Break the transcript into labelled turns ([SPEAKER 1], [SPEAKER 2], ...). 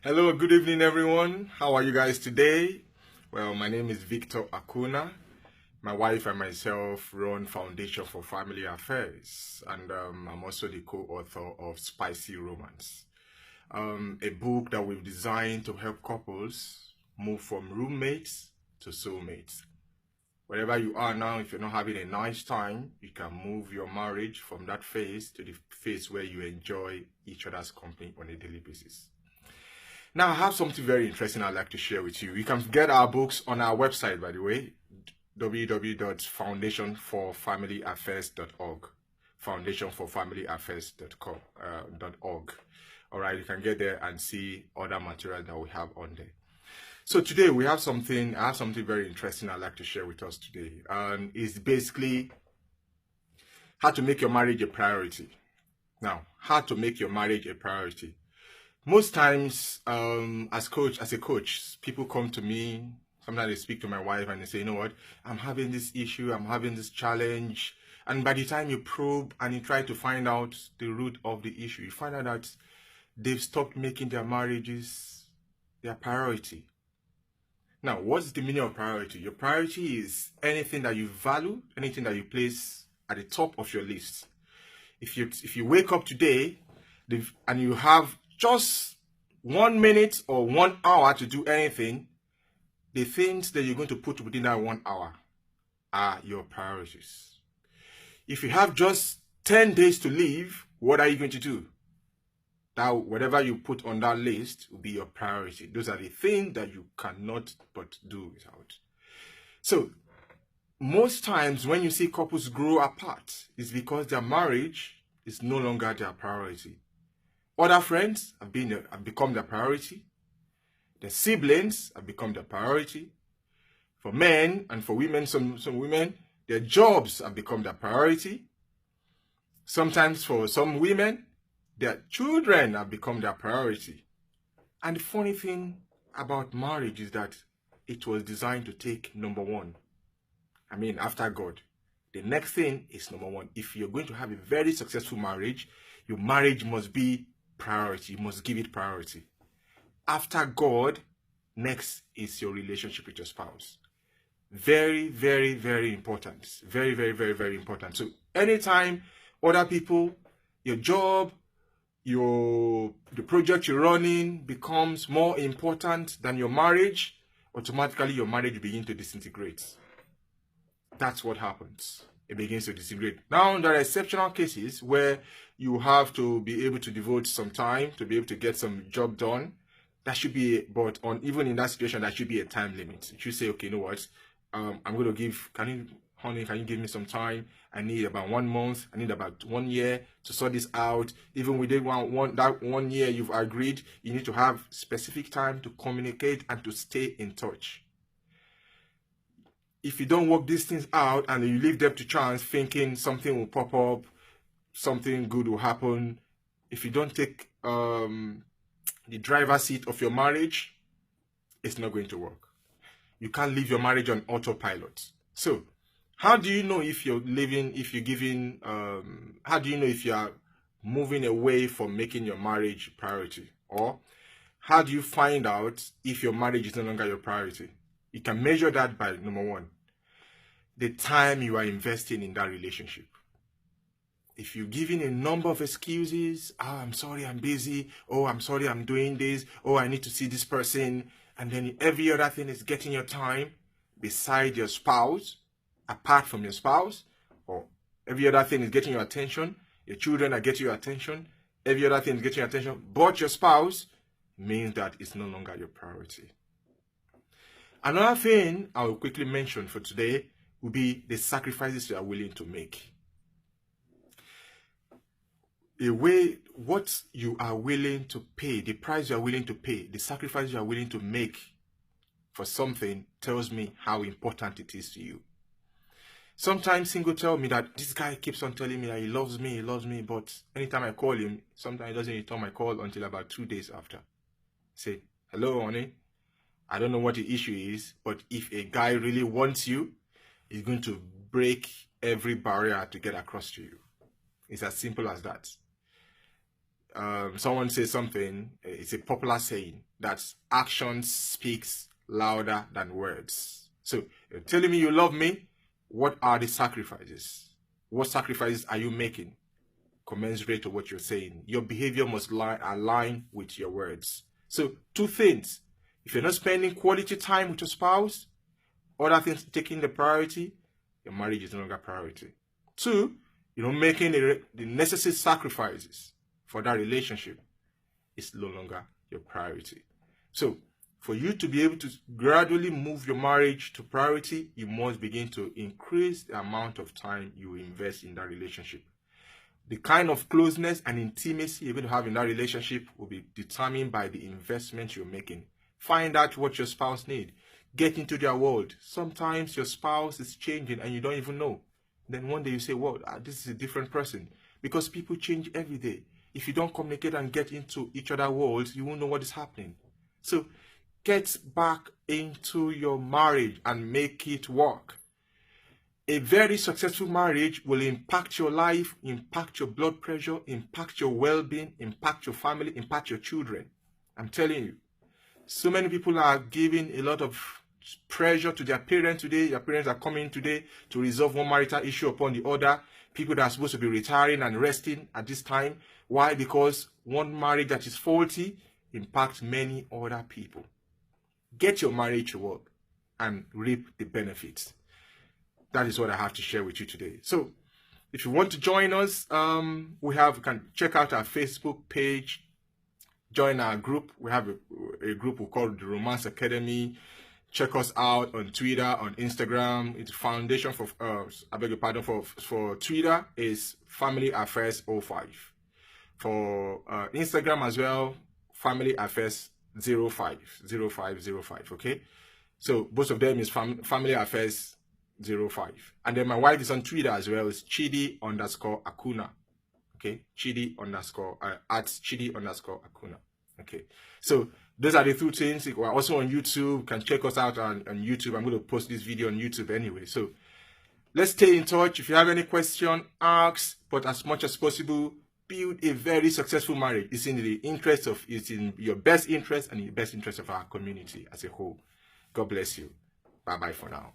[SPEAKER 1] Hello, good evening, everyone. How are you guys today? Well, my name is Victor Acuna. My wife and myself run Foundation for Family Affairs, and I'm also the co-author of Spicy Romance, a book that we've designed to help couples move from roommates to soulmates. Wherever you are now, if you're not having a nice time, you can move your marriage from that phase to the phase where you enjoy each other's company on a daily basis. Now, I have something very interesting I'd like to share with you. You can get our books on our website, by the way, www.foundationforfamilyaffairs.org. Foundationforfamilyaffairs.org. All right, you can get there and see other material that we have on there. So today I have something very interesting I'd like to share with us today. And it's basically how to make your marriage a priority. Now, how to make your marriage a priority. Most times, as a coach, people come to me. Sometimes they speak to my wife and they say, you know what, I'm having this issue, I'm having this challenge. And by the time you probe and you try to find out the root of the issue, you find out that they've stopped making their marriages their priority. Now, what's the meaning of priority? Your priority is anything that you value, anything that you place at the top of your list. If you wake up today and you have just 1 minute or 1 hour to do anything, the things that you're going to put within that 1 hour are your priorities. If you have just 10 days to live, what are you going to do? Now, whatever you put on that list will be your priority. Those are the things that you cannot but do without. So, most times when you see couples grow apart, it's because their marriage is no longer their priority. Other friends have become their priority. Their siblings have become their priority. For men and for women, some women, their jobs have become their priority. Sometimes for some women, their children have become their priority. And the funny thing about marriage is that it was designed to take number one. I mean, after God. The next thing is number one. If you're going to have a very successful marriage, your marriage must be priority. You must give it priority. After God, next is your relationship with your spouse. Very, very, very important. Very, very, very, very important. So anytime other people, your job, the project you're running becomes more important than your marriage, automatically your marriage begins to disintegrate. That's what happens. It begins to disintegrate. Now, there are exceptional cases where you have to be able to devote some time to be able to get some job done. That should be, but even in that situation, there should be a time limit. You should say, okay, you know what? I'm going to give, honey, can you give me some time? I need about 1 month. I need about 1 year to sort this out. Even within that 1 year you've agreed, you need to have specific time to communicate and to stay in touch. If you don't work these things out and you leave them to chance thinking something will pop up, something good will happen, if you don't take the driver's seat of your marriage, it's not going to work. You can't leave your marriage on autopilot. So, how do you know if you're how do you know if you are moving away from making your marriage priority? Or how do you find out if your marriage is no longer your priority? You can measure that by, number one, the time you are investing in that relationship. If you're giving a number of excuses, oh, I'm sorry, I'm busy. Oh, I'm sorry, I'm doing this. Oh, I need to see this person. And then every other thing is getting your time beside your spouse, apart from your spouse, or every other thing is getting your attention. Your children are getting your attention. Every other thing is getting your attention. But your spouse means that it's no longer your priority. Another thing I will quickly mention for today will be the sacrifices you are willing to make. What you are willing to pay, the price you are willing to pay, the sacrifice you are willing to make for something tells me how important it is to you. Sometimes single tell me that this guy keeps on telling me that he loves me, but anytime I call him, sometimes he doesn't return my call until about 2 days after. Say, hello, honey. I don't know what the issue is, but if a guy really wants you, he's going to break every barrier to get across to you. It's as simple as that. someone says something, it's a popular saying, that action speaks louder than words. So you're telling me you love me, what are the sacrifices? What sacrifices are you making commensurate to what you're saying? Your behavior must align with your words. So 2 things. If you're not spending quality time with your spouse, other things taking the priority, your marriage is no longer priority. 2, you're not making the necessary sacrifices for that relationship, is no longer your priority. So for you to be able to gradually move your marriage to priority, you must begin to increase the amount of time you invest in that relationship. The kind of closeness and intimacy you're going to have in that relationship will be determined by the investment you're making. Find out what your spouse needs. Get into their world. Sometimes your spouse is changing and you don't even know. Then one day you say, well, this is a different person. Because people change every day. If you don't communicate and get into each other's worlds, you won't know what is happening. So get back into your marriage and make it work. A very successful marriage will impact your life, impact your blood pressure, impact your well-being, impact your family, impact your children. I'm telling you. So many people are giving a lot of pressure to their parents today. Their parents are coming today to resolve one marital issue upon the other. People that are supposed to be retiring and resting at this time. Why? Because one marriage that is faulty impacts many other people. Get your marriage to work and reap the benefits. That is what I have to share with you today. So if you want to join us, you can check out our Facebook page, join our group. We have a group we call the Romance Academy. Check us out on Twitter, on Instagram. It's foundation for, for Twitter is Family Affairs 05. For Instagram as well, Family Affairs 05. Okay, so both of them is Family Affairs 05. And then my wife is on Twitter as well. It's Chidi_Akuna. Okay, at Chidi_Akuna. Okay, so those are the 2 things. We're also on YouTube. You can check us out on YouTube. I'm going to post this video on YouTube anyway. So let's stay in touch. If you have any question, ask. But as much as possible, build a very successful marriage. It's in your best interest and in the best interest of our community as a whole. God bless you. Bye-bye for now.